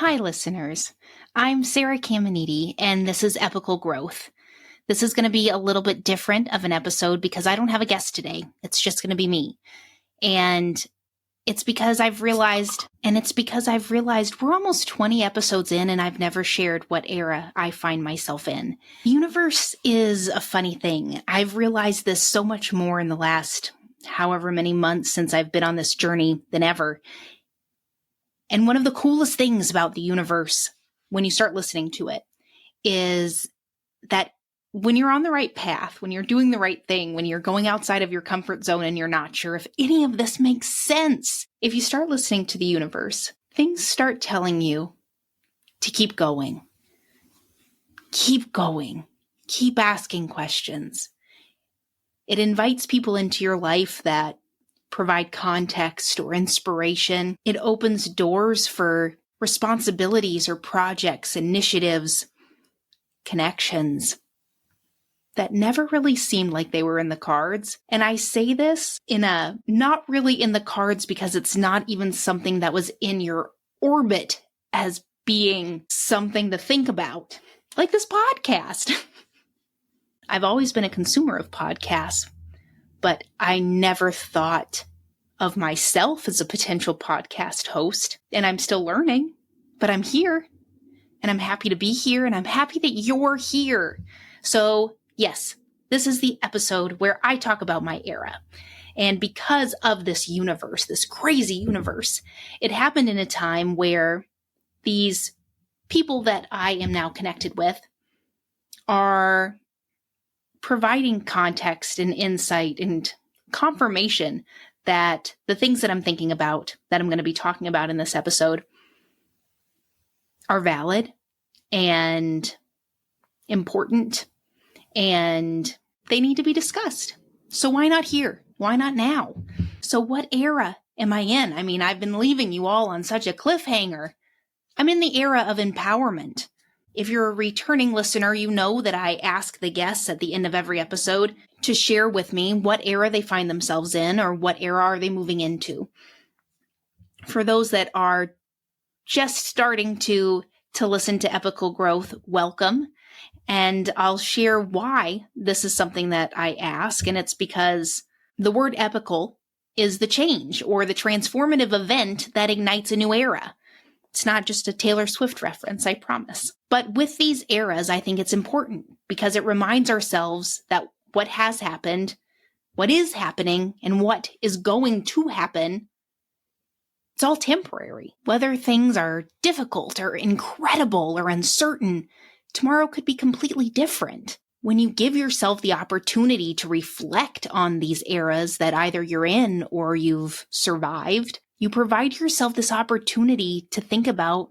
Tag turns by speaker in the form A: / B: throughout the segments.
A: Hi, listeners. I'm Sarah Caminiti, and this is Epochal Growth. This is going to be a little bit different of an episode because I don't have a guest today. It's just going to be me. And it's because I've realized we're almost 20 episodes in and I've never shared what era I find myself in. Universe is a funny thing. I've realized this so much more in the last however many months since I've been on this journey than ever. And one of the coolest things about the universe, when you start listening to it, is that when you're on the right path, when you're doing the right thing, when you're going outside of your comfort zone and you're not sure if any of this makes sense, if you start listening to the universe, things start telling you to keep going. Keep going. Keep asking questions. It invites people into your life that provide context or inspiration. It opens doors for responsibilities or projects, initiatives, connections that never really seemed like they were in the cards. And I say this not really in the cards because it's not even something that was in your orbit as being something to think about, like this podcast. I've always been a consumer of podcasts, but I never thought of myself as a potential podcast host. And I'm still learning, but I'm here and I'm happy to be here and I'm happy that you're here. So yes, this is the episode where I talk about my era. And because of this universe, this crazy universe, it happened in a time where these people that I am now connected with are providing context and insight and confirmation that the things that I'm thinking about, that I'm going to be talking about in this episode, are valid and important, and they need to be discussed. So why not here? Why not now? So what era am I in? I mean, I've been leaving you all on such a cliffhanger. I'm in the era of empowerment. If you're a returning listener, you know that I ask the guests at the end of every episode to share with me what era they find themselves in or what era are they moving into. For those that are just starting to listen to Epochal Growth, welcome. And I'll share why this is something that I ask. And it's because the word epochal is the change or the transformative event that ignites a new era. It's not just a Taylor Swift reference, I promise. But with these eras, I think it's important because it reminds ourselves that what has happened, what is happening, and what is going to happen, it's all temporary. Whether things are difficult or incredible or uncertain, tomorrow could be completely different. When you give yourself the opportunity to reflect on these eras that either you're in or you've survived, you provide yourself this opportunity to think about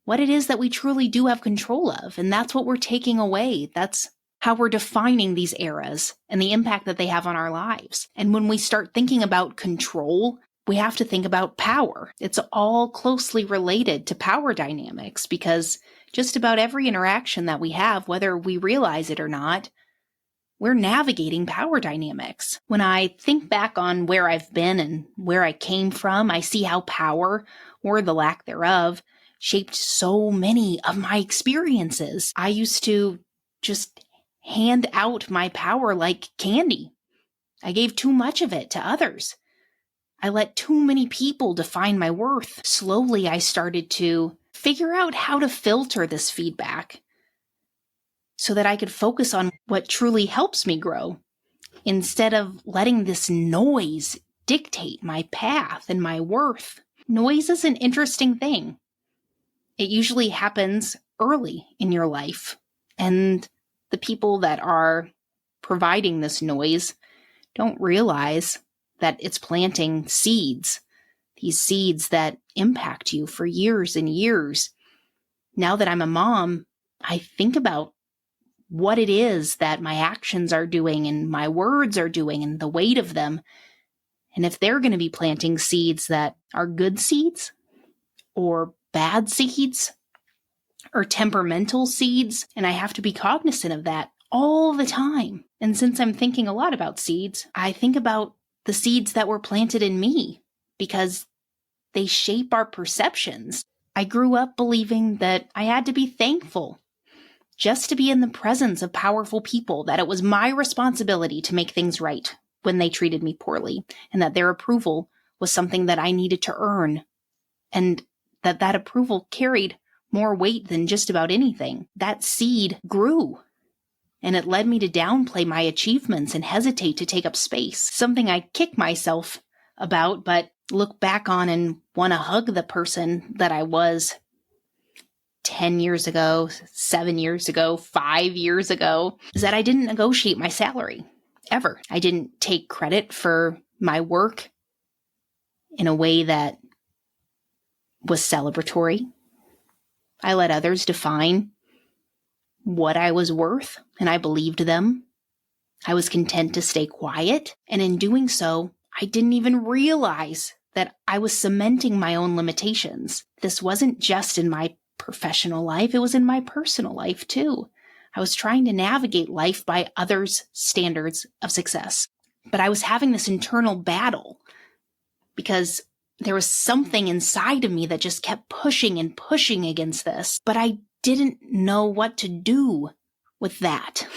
A: what it is that we truly do have control of. And that's what we're taking away. That's how we're defining these eras and the impact that they have on our lives. And when we start thinking about control, we have to think about power. It's all closely related to power dynamics because just about every interaction that we have, whether we realize it or not, we're navigating power dynamics. When I think back on where I've been and where I came from, I see how power, or the lack thereof, shaped so many of my experiences. I used to just hand out my power like candy. I gave too much of it to others. I let too many people define my worth. Slowly, I started to figure out how to filter this feedback so that I could focus on what truly helps me grow instead of letting this noise dictate my path and my worth. Noise is an interesting thing. It usually happens early in your life, and the people that are providing this noise don't realize that it's planting seeds, these seeds that impact you for years and years. Now that I'm a mom, I think about what it is that my actions are doing and my words are doing and the weight of them. And if they're going to be planting seeds that are good seeds or bad seeds or temperamental seeds, and I have to be cognizant of that all the time. And since I'm thinking a lot about seeds, I think about the seeds that were planted in me because they shape our perceptions. I grew up believing that I had to be thankful just to be in the presence of powerful people, that it was my responsibility to make things right when they treated me poorly, and that their approval was something that I needed to earn, and that approval carried more weight than just about anything. That seed grew, and it led me to downplay my achievements and hesitate to take up space, something I kick myself about, but look back on and want to hug the person that I was 10 years ago, 7 years ago, 5 years ago, is that I didn't negotiate my salary, ever. I didn't take credit for my work in a way that was celebratory. I let others define what I was worth, and I believed them. I was content to stay quiet, and in doing so, I didn't even realize that I was cementing my own limitations. This wasn't just in my professional life, it was in my personal life too. I was trying to navigate life by others' standards of success. But I was having this internal battle because there was something inside of me that just kept pushing and pushing against this. But I didn't know what to do with that.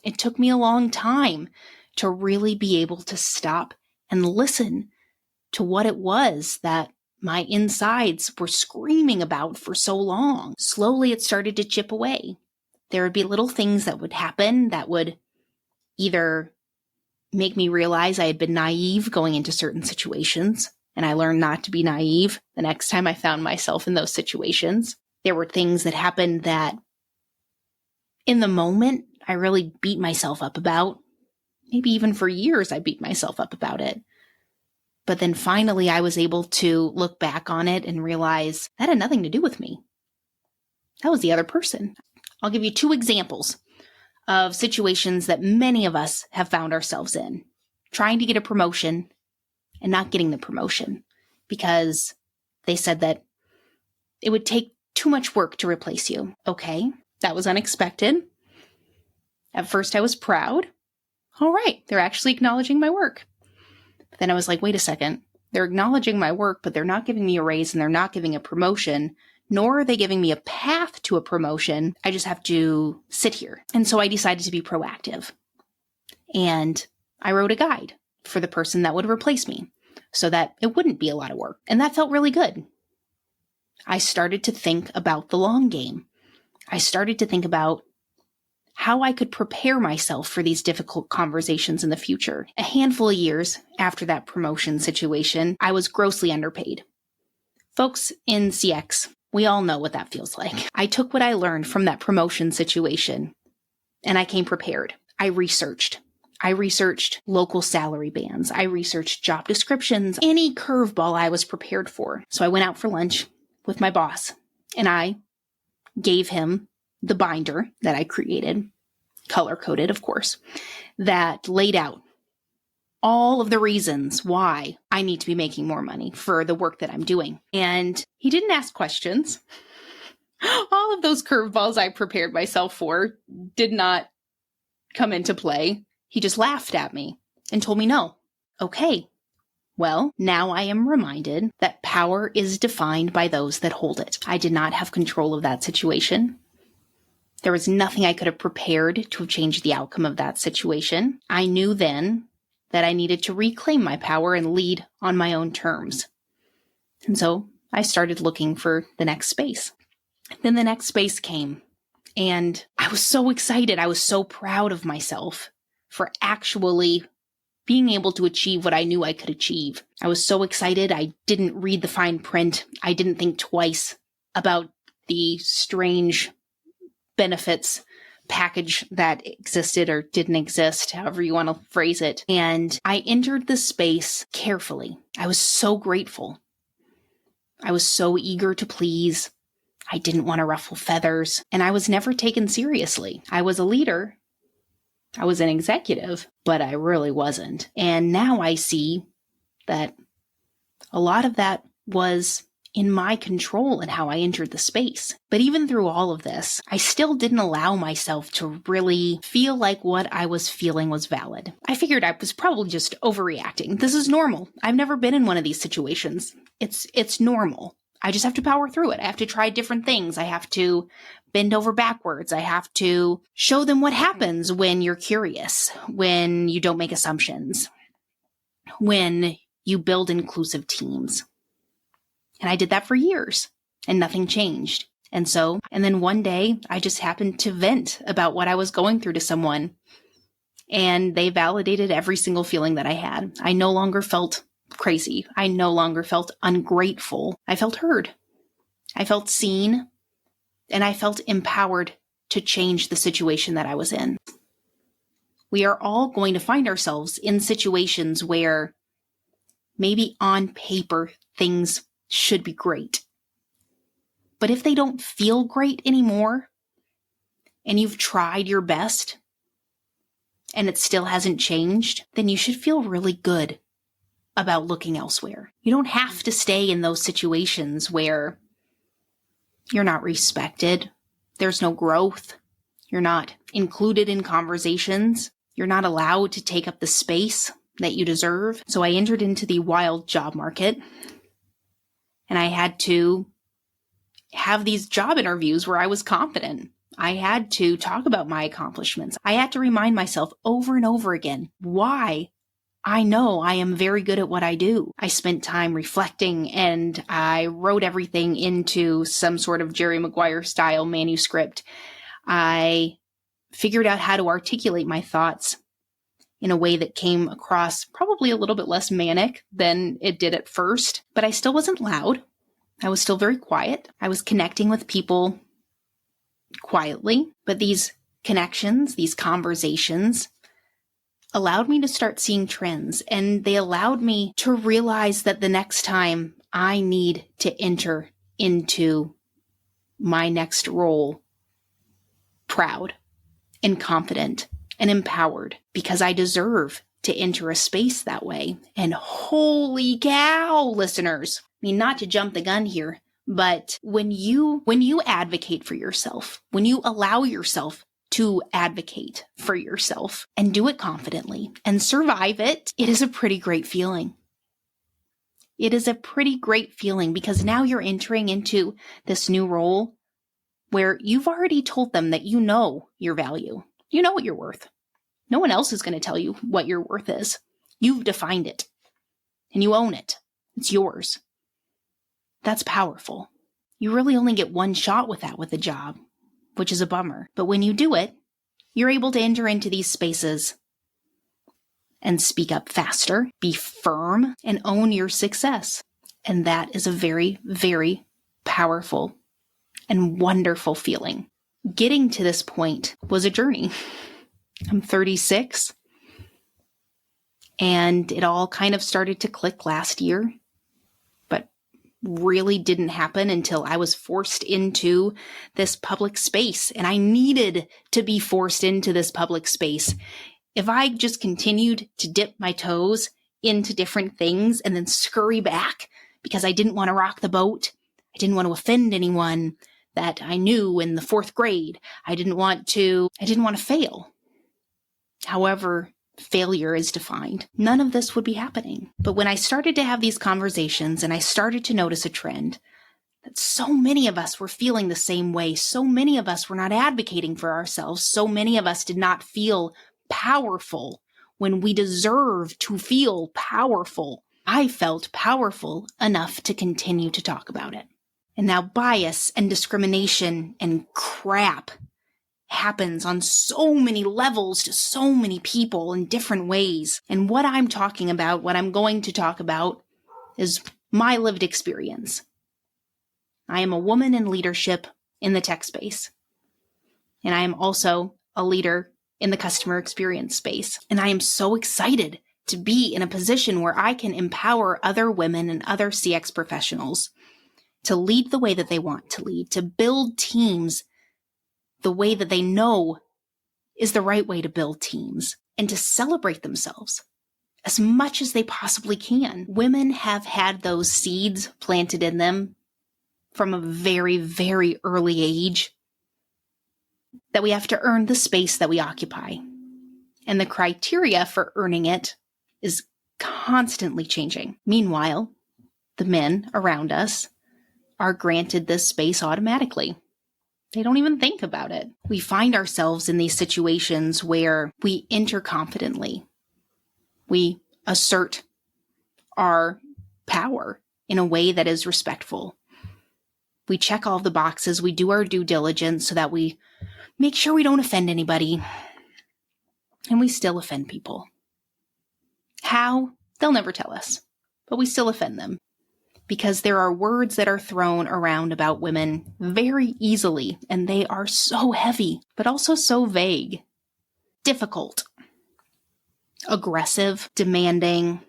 A: It took me a long time to really be able to stop and listen to what it was that my insides were screaming about for so long. Slowly, it started to chip away. There would be little things that would happen that would either make me realize I had been naive going into certain situations, and I learned not to be naive the next time I found myself in those situations. There were things that happened that, in the moment, I really beat myself up about. Maybe even for years, I beat myself up about it. But then finally, I was able to look back on it and realize that had nothing to do with me. That was the other person. I'll give you 2 examples of situations that many of us have found ourselves in. Trying to get a promotion and not getting the promotion because they said that it would take too much work to replace you. Okay, that was unexpected. At first, I was proud. All right, they're actually acknowledging my work. But then I was like, wait a second. They're acknowledging my work, but they're not giving me a raise and they're not giving a promotion, nor are they giving me a path to a promotion. I just have to sit here. And so I decided to be proactive. And I wrote a guide for the person that would replace me so that it wouldn't be a lot of work. And that felt really good. I started to think about the long game. I started to think about how I could prepare myself for these difficult conversations in the future. A handful of years after that promotion situation, I was grossly underpaid. Folks in CX, we all know what that feels like. I took what I learned from that promotion situation and I came prepared. I researched local salary bands. I researched job descriptions, any curveball I was prepared for. So I went out for lunch with my boss and I gave him the binder that I created, color-coded, of course, that laid out all of the reasons why I need to be making more money for the work that I'm doing. And he didn't ask questions. All of those curveballs I prepared myself for did not come into play. He just laughed at me and told me no. Okay, well, now I am reminded that power is defined by those that hold it. I did not have control of that situation. There was nothing I could have prepared to have changed the outcome of that situation. I knew then that I needed to reclaim my power and lead on my own terms. And so I started looking for the next space. Then the next space came, and I was so excited. I was so proud of myself for actually being able to achieve what I knew I could achieve. I was so excited. I didn't read the fine print. I didn't think twice about the strange benefits package that existed or didn't exist, however you want to phrase it. And I entered the space carefully. I was so grateful. I was so eager to please. I didn't want to ruffle feathers, and I was never taken seriously. I was a leader. I was an executive, but I really wasn't. And now I see that a lot of that was in my control and how I entered the space. But even through all of this, I still didn't allow myself to really feel like what I was feeling was valid. I figured I was probably just overreacting. This is normal. I've never been in one of these situations. It's normal. I just have to power through it. I have to try different things. I have to bend over backwards. I have to show them what happens when you're curious, when you don't make assumptions, when you build inclusive teams. And I did that for years and nothing changed. And then one day I just happened to vent about what I was going through to someone, and they validated every single feeling that I had. I no longer felt crazy. I no longer felt ungrateful. I felt heard. I felt seen, and I felt empowered to change the situation that I was in. We are all going to find ourselves in situations where maybe on paper things should be great. But if they don't feel great anymore, and you've tried your best, and it still hasn't changed, then you should feel really good about looking elsewhere. You don't have to stay in those situations where you're not respected, there's no growth, you're not included in conversations, you're not allowed to take up the space that you deserve. So I entered into the wild job market, and I had to have these job interviews where I was confident. I had to talk about my accomplishments. I had to remind myself over and over again why I know I am very good at what I do. I spent time reflecting, and I wrote everything into some sort of Jerry Maguire style manuscript. I figured out how to articulate my thoughts in a way that came across probably a little bit less manic than it did at first, but I still wasn't loud. I was still very quiet. I was connecting with people quietly, but these connections, these conversations allowed me to start seeing trends, and they allowed me to realize that the next time I need to enter into my next role proud and confident and empowered, because I deserve to enter a space that way. And holy cow, listeners, I mean, not to jump the gun here, but when you advocate for yourself, when you allow yourself to advocate for yourself and do it confidently and survive it, it is a pretty great feeling. It is a pretty great feeling, because now you're entering into this new role where you've already told them that you know your value. You know what you're worth. No one else is going to tell you what your worth is. You've defined it, and you own it. It's yours. That's powerful. You really only get one shot with that with a job, which is a bummer. But when you do it, you're able to enter into these spaces and speak up faster, be firm, and own your success. And that is a very, very powerful and wonderful feeling. Getting to this point was a journey. I'm 36, and it all kind of started to click last year, but really didn't happen until I was forced into this public space, and I needed to be forced into this public space. If I just continued to dip my toes into different things and then scurry back because I didn't want to rock the boat, I didn't want to offend anyone that I knew in the 4th grade, I didn't want to fail. However failure is defined, none of this would be happening. But when I started to have these conversations and I started to notice a trend that so many of us were feeling the same way, so many of us were not advocating for ourselves, so many of us did not feel powerful when we deserve to feel powerful, I felt powerful enough to continue to talk about it. And now bias and discrimination and crap happens on so many levels to so many people in different ways. And what I'm talking about, what I'm going to talk about, is my lived experience. I am a woman in leadership in the tech space. And I am also a leader in the customer experience space. And I am so excited to be in a position where I can empower other women and other CX professionals to lead the way that they want to lead, to build teams the way that they know is the right way to build teams, and to celebrate themselves as much as they possibly can. Women have had those seeds planted in them from a very, very early age that we have to earn the space that we occupy. And the criteria for earning it is constantly changing. Meanwhile, the men around us are granted this space automatically. They don't even think about it. We find ourselves in these situations where we enter confidently. We assert our power in a way that is respectful. We check all the boxes. We do our due diligence so that we make sure we don't offend anybody. And we still offend people. How? They'll never tell us. But we still offend them. Because there are words that are thrown around about women very easily, and they are so heavy, but also so vague. Difficult. Aggressive, demanding,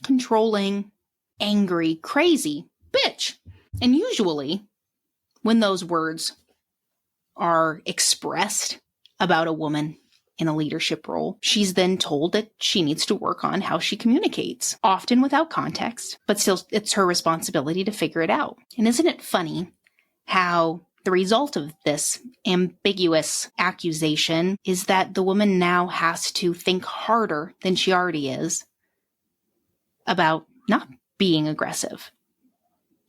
A: controlling, angry, crazy, bitch. And usually, when those words are expressed about a woman in a leadership role, she's then told that she needs to work on how she communicates, often without context, but still it's her responsibility to figure it out. And isn't it funny how the result of this ambiguous accusation is that the woman now has to think harder than she already is about not being aggressive,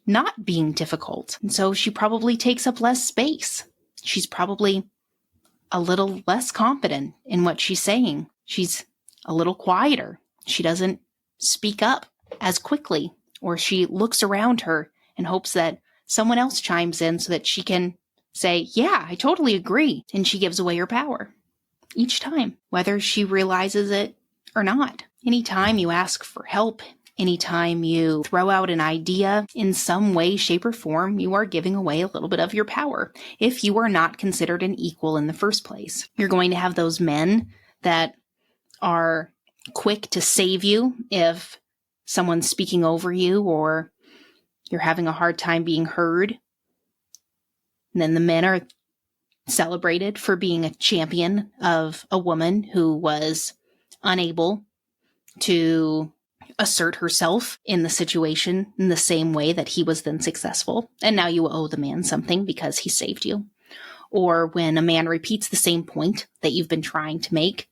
A: not being difficult. And so she probably takes up less space. She's probably a little less confident in what she's saying. She's a little quieter. She doesn't speak up as quickly, or she looks around her and hopes that someone else chimes in so that she can say, yeah, I totally agree. And she gives away her power each time, whether she realizes it or not. Anytime you ask for help, anytime you throw out an idea in some way, shape, or form, you are giving away a little bit of your power if you are not considered an equal in the first place. You're going to have those men that are quick to save you if someone's speaking over you or you're having a hard time being heard. And then the men are celebrated for being a champion of a woman who was unable to assert herself in the situation in the same way that he was then successful. And now you owe the man something because he saved you. Or when a man repeats the same point that you've been trying to make,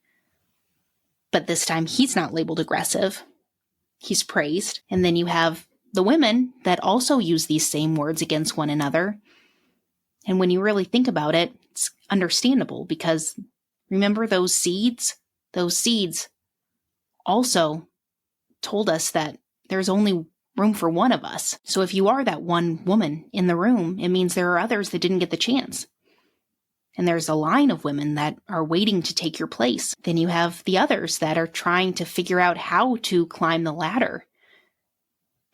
A: but this time he's not labeled aggressive, he's praised. And then you have the women that also use these same words against one another. And when you really think about it, it's understandable because remember those seeds? Those seeds also told us that there's only room for one of us. So if you are that one woman in the room, it means there are others that didn't get the chance. And there's a line of women that are waiting to take your place. Then you have the others that are trying to figure out how to climb the ladder.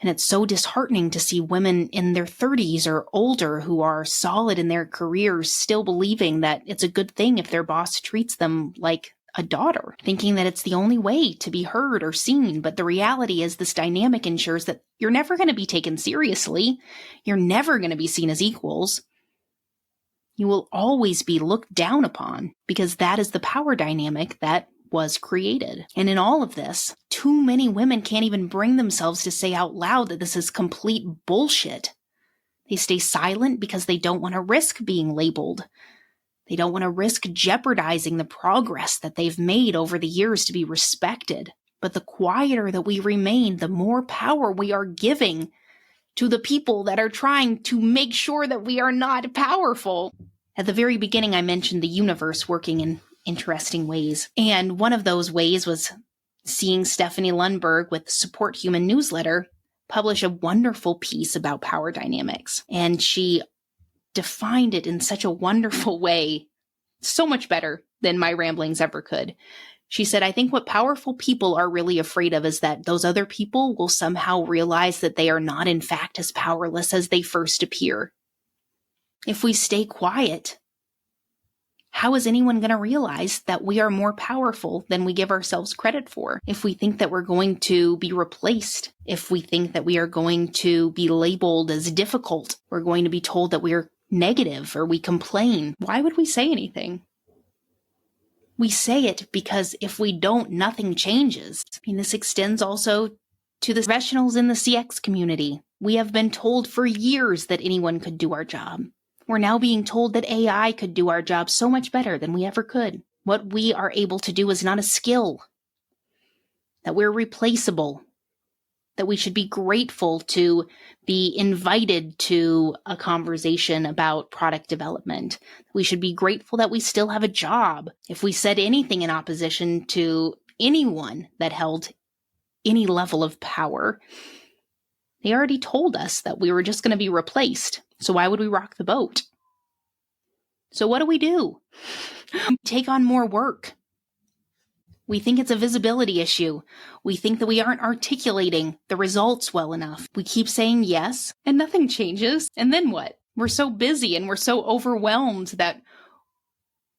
A: And it's so disheartening to see women in their 30s or older who are solid in their careers still believing that it's a good thing if their boss treats them like a daughter, thinking that it's the only way to be heard or seen. But the reality is this dynamic ensures that you're never going to be taken seriously. You're never going to be seen as equals. You will always be looked down upon because that is the power dynamic that was created. And in all of this, too many women can't even bring themselves to say out loud that this is complete bullshit. They stay silent because they don't want to risk being labeled. They don't want to risk jeopardizing the progress that they've made over the years to be respected. But the quieter that we remain, the more power we are giving to the people that are trying to make sure that we are not powerful. At the very beginning, I mentioned the universe working in interesting ways. And one of those ways was seeing Stephanie Lundberg with Support Human newsletter publish a wonderful piece about power dynamics. And she defined it in such a wonderful way, so much better than my ramblings ever could. She said, I think what powerful people are really afraid of is that those other people will somehow realize that they are not in fact as powerless as they first appear. If we stay quiet, how is anyone going to realize that we are more powerful than we give ourselves credit for? If we think that we're going to be replaced, if we think that we are going to be labeled as difficult, we're going to be told that we are negative or we complain, why would we say anything? We say it because if we don't, nothing changes. I mean, this extends also to the professionals in the CX community. We have been told for years that anyone could do our job. We're now being told that AI could do our job so much better than we ever could. What we are able to do is not a skill, that we're replaceable. that we should be grateful to be invited to a conversation about product development. We should be grateful that we still have a job. If we said anything in opposition to anyone that held any level of power, they already told us that we were just going to be replaced. So why would we rock the boat? So what do? We take on more work. We think it's a visibility issue. We think that we aren't articulating the results well enough. We keep saying yes, and nothing changes. And then what? We're so busy and we're so overwhelmed that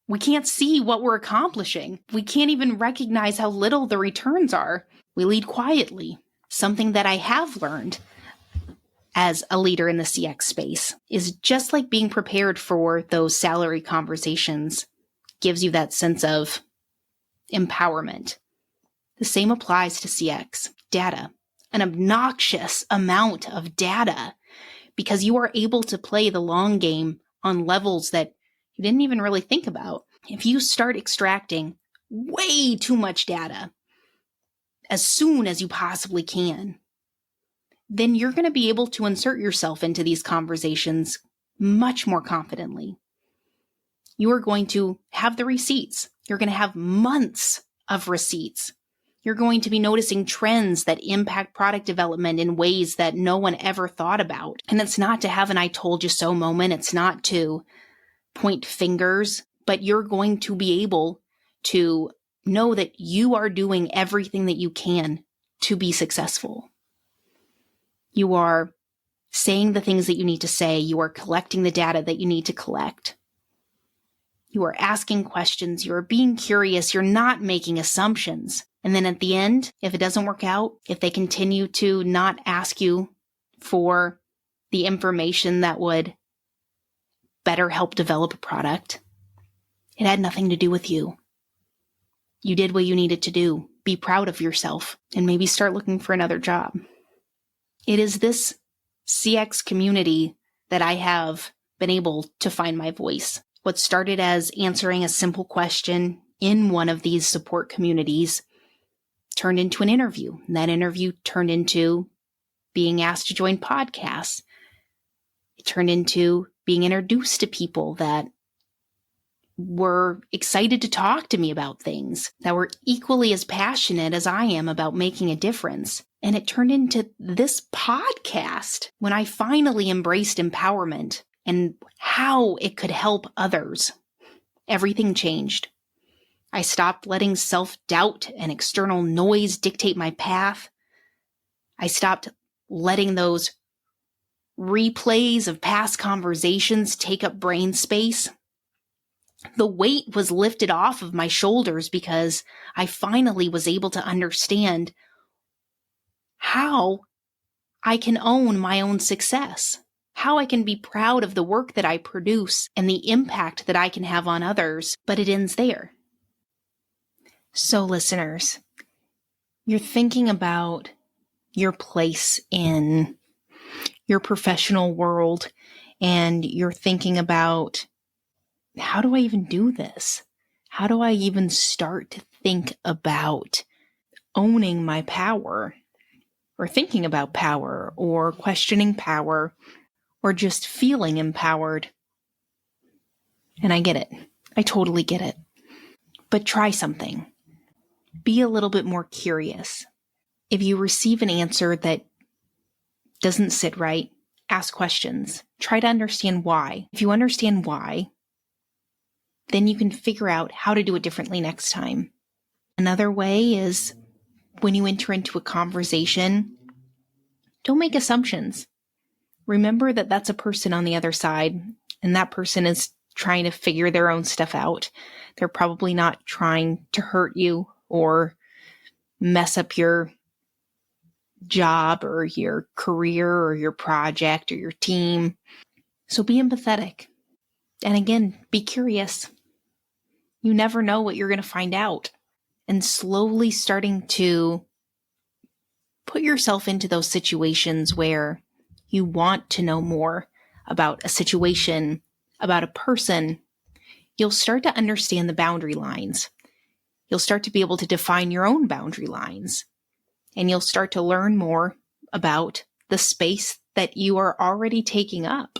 A: we can't see what we're accomplishing. We can't even recognize how little the returns are. We lead quietly. Something that I have learned as a leader in the CX space is just like being prepared for those salary conversations gives you that sense of empowerment. The same applies to CX. Data. An obnoxious amount of data, because you are able to play the long game on levels that you didn't even really think about. If you start extracting way too much data as soon as you possibly can, then you're going to be able to insert yourself into these conversations much more confidently. You are going to have the receipts. You're going to have months of receipts. You're going to be noticing trends that impact product development in ways that no one ever thought about. And it's not to have an I told you so moment. It's not to point fingers, but you're going to be able to know that you are doing everything that you can to be successful. You are saying the things that you need to say. You are collecting the data that you need to collect. You are asking questions. You are being curious. You're not making assumptions. And then at the end, if it doesn't work out, if they continue to not ask you for the information that would better help develop a product, it had nothing to do with you. You did what you needed to do. Be proud of yourself and maybe start looking for another job. It is this CX community that I have been able to find my voice. What started as answering a simple question in one of these support communities turned into an interview. And that interview turned into being asked to join podcasts. It turned into being introduced to people that were excited to talk to me about things, that were equally as passionate as I am about making a difference. And it turned into this podcast when I finally embraced empowerment and how it could help others. Everything changed. I stopped letting self-doubt and external noise dictate my path. I stopped letting those replays of past conversations take up brain space. The weight was lifted off of my shoulders because I finally was able to understand how I can own my own success, how I can be proud of the work that I produce and the impact that I can have on others, but it ends there. So listeners, you're thinking about your place in your professional world, and you're thinking about, how do I even do this? How do I even start to think about owning my power, or thinking about power, or questioning power, or just feeling empowered? And I get it. I totally get it. But try something. Be a little bit more curious. If you receive an answer that doesn't sit right, ask questions. Try to understand why. If you understand why, then you can figure out how to do it differently next time. Another way is when you enter into a conversation, don't make assumptions. Remember that that's a person on the other side, and that person is trying to figure their own stuff out. They're probably not trying to hurt you or mess up your job or your career or your project or your team. So be empathetic. And again, be curious. You never know what you're going to find out. And slowly starting to put yourself into those situations where you want to know more about a situation, about a person, you'll start to understand the boundary lines. You'll start to be able to define your own boundary lines. And you'll start to learn more about the space that you are already taking up.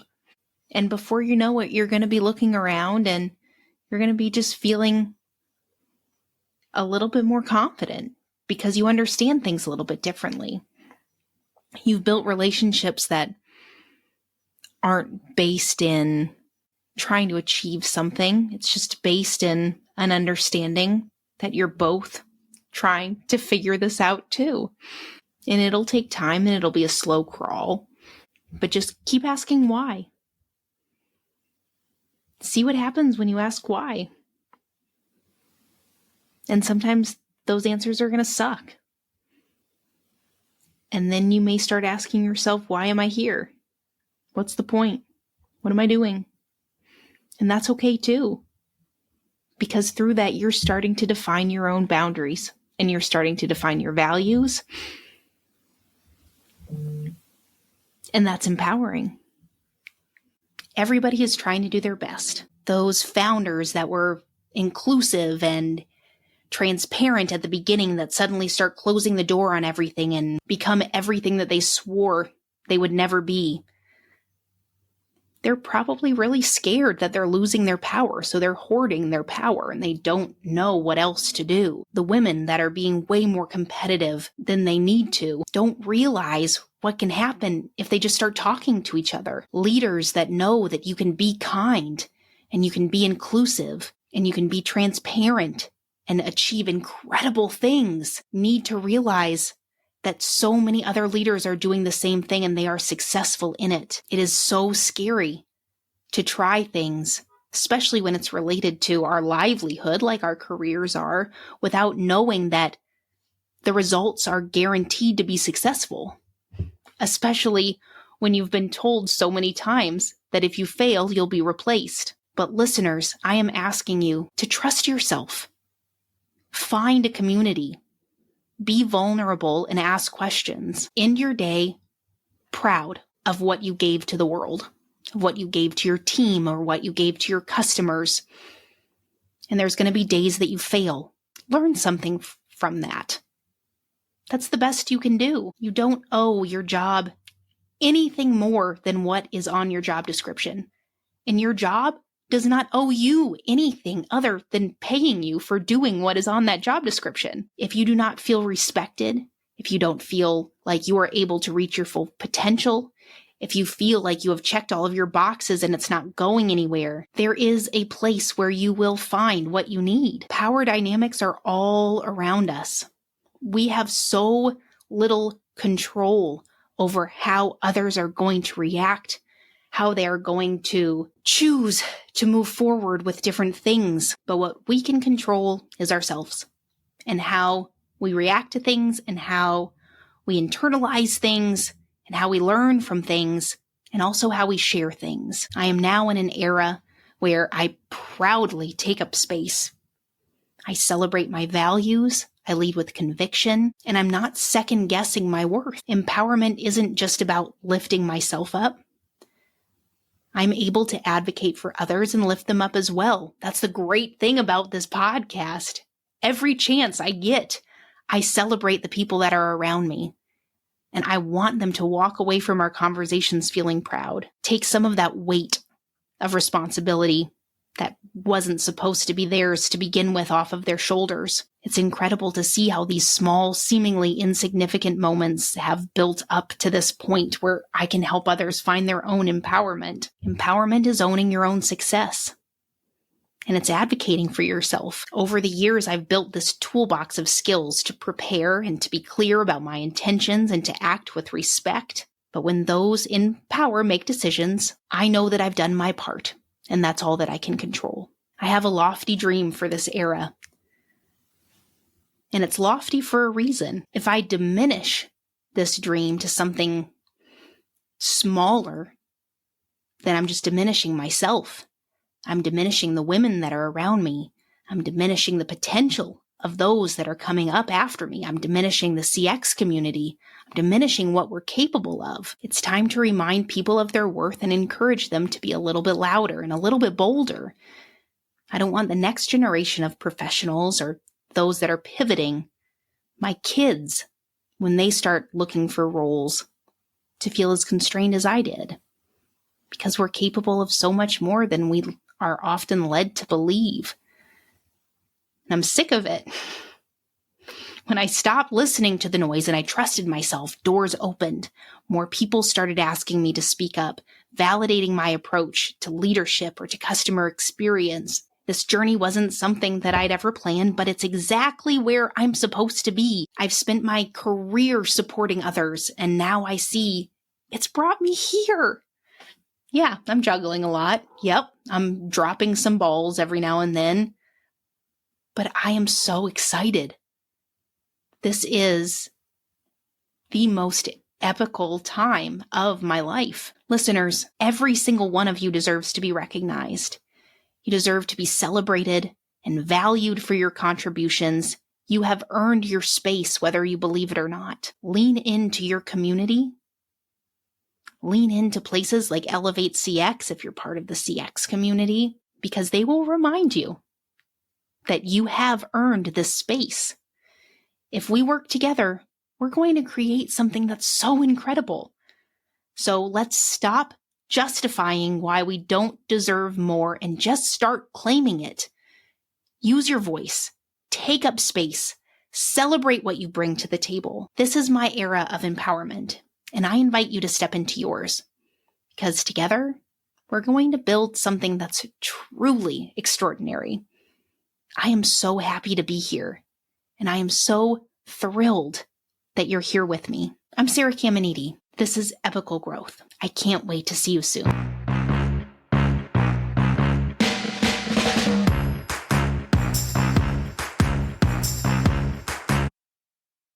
A: And before you know it, you're going to be looking around and you're going to be just feeling a little bit more confident because you understand things a little bit differently. You've built relationships that aren't based in trying to achieve something. It's just based in an understanding that you're both trying to figure this out too. And it'll take time and it'll be a slow crawl, but just keep asking why. See what happens when you ask why. And sometimes those answers are going to suck. And then you may start asking yourself, why am I here? What's the point? What am I doing? And that's okay too. Because through that, you're starting to define your own boundaries and you're starting to define your values. And that's empowering. Everybody is trying to do their best. Those founders that were inclusive and transparent at the beginning that suddenly start closing the door on everything and become everything that they swore they would never be. They're probably really scared that they're losing their power, so they're hoarding their power and they don't know what else to do. The women that are being way more competitive than they need to don't realize what can happen if they just start talking to each other. Leaders that know that you can be kind and you can be inclusive and you can be transparent and achieve incredible things need to realize that so many other leaders are doing the same thing and they are successful in it. It is so scary to try things, especially when it's related to our livelihood, like our careers are, without knowing that the results are guaranteed to be successful, especially when you've been told so many times that if you fail, you'll be replaced. But listeners, I am asking you to trust yourself. Find a community. Be vulnerable and ask questions. End your day proud of what you gave to the world, of what you gave to your team or what you gave to your customers. And there's going to be days that you fail. Learn something from that. That's the best you can do. You don't owe your job anything more than what is on your job description. And your job does not owe you anything other than paying you for doing what is on that job description. If you do not feel respected, if you don't feel like you are able to reach your full potential, if you feel like you have checked all of your boxes and it's not going anywhere, there is a place where you will find what you need. Power dynamics are all around us. We have so little control over how others are going to react, how they are going to choose to move forward with different things. But what we can control is ourselves and how we react to things and how we internalize things and how we learn from things and also how we share things. I am now in an era where I proudly take up space. I celebrate my values. I lead with conviction, and I'm not second guessing my worth. Empowerment isn't just about lifting myself up. I'm able to advocate for others and lift them up as well. That's the great thing about this podcast. Every chance I get, I celebrate the people that are around me. And I want them to walk away from our conversations feeling proud. Take some of that weight of responsibility that wasn't supposed to be theirs to begin with off of their shoulders. It's incredible to see how these small, seemingly insignificant moments have built up to this point where I can help others find their own empowerment. Empowerment is owning your own success. And it's advocating for yourself. Over the years, I've built this toolbox of skills to prepare and to be clear about my intentions and to act with respect. But when those in power make decisions, I know that I've done my part. And that's all that I can control. I have a lofty dream for this era. And it's lofty for a reason. If I diminish this dream to something smaller, then I'm just diminishing myself. I'm diminishing the women that are around me. I'm diminishing the potential of those that are coming up after me. I'm diminishing the CX community. I'm diminishing what we're capable of. It's time to remind people of their worth and encourage them to be a little bit louder and a little bit bolder. I don't want the next generation of professionals or those that are pivoting, my kids, when they start looking for roles to feel as constrained as I did, because we're capable of so much more than we are often led to believe. And I'm sick of it. When I stopped listening to the noise and I trusted myself, doors opened. More people started asking me to speak up, validating my approach to leadership or to customer experience. This journey wasn't something that I'd ever planned, but it's exactly where I'm supposed to be. I've spent my career supporting others, and now I see it's brought me here. Yeah, I'm juggling a lot. Yep, I'm dropping some balls every now and then. But I am so excited. This is the most epical time of my life. Listeners, every single one of you deserves to be recognized. You deserve to be celebrated and valued for your contributions. You have earned your space, whether you believe it or not. Lean into your community. Lean into places like Elevate CX if you're part of the CX community, because they will remind you that you have earned this space. If we work together, we're going to create something that's so incredible. So let's stop justifying why we don't deserve more and just start claiming it. Use your voice. Take up space. Celebrate what you bring to the table. This is my era of empowerment, and I invite you to step into yours, because together, we're going to build something that's truly extraordinary. I am so happy to be here, and I am so thrilled that you're here with me. I'm Sarah Caminiti. This is Epochal Growth. I can't wait to see you soon.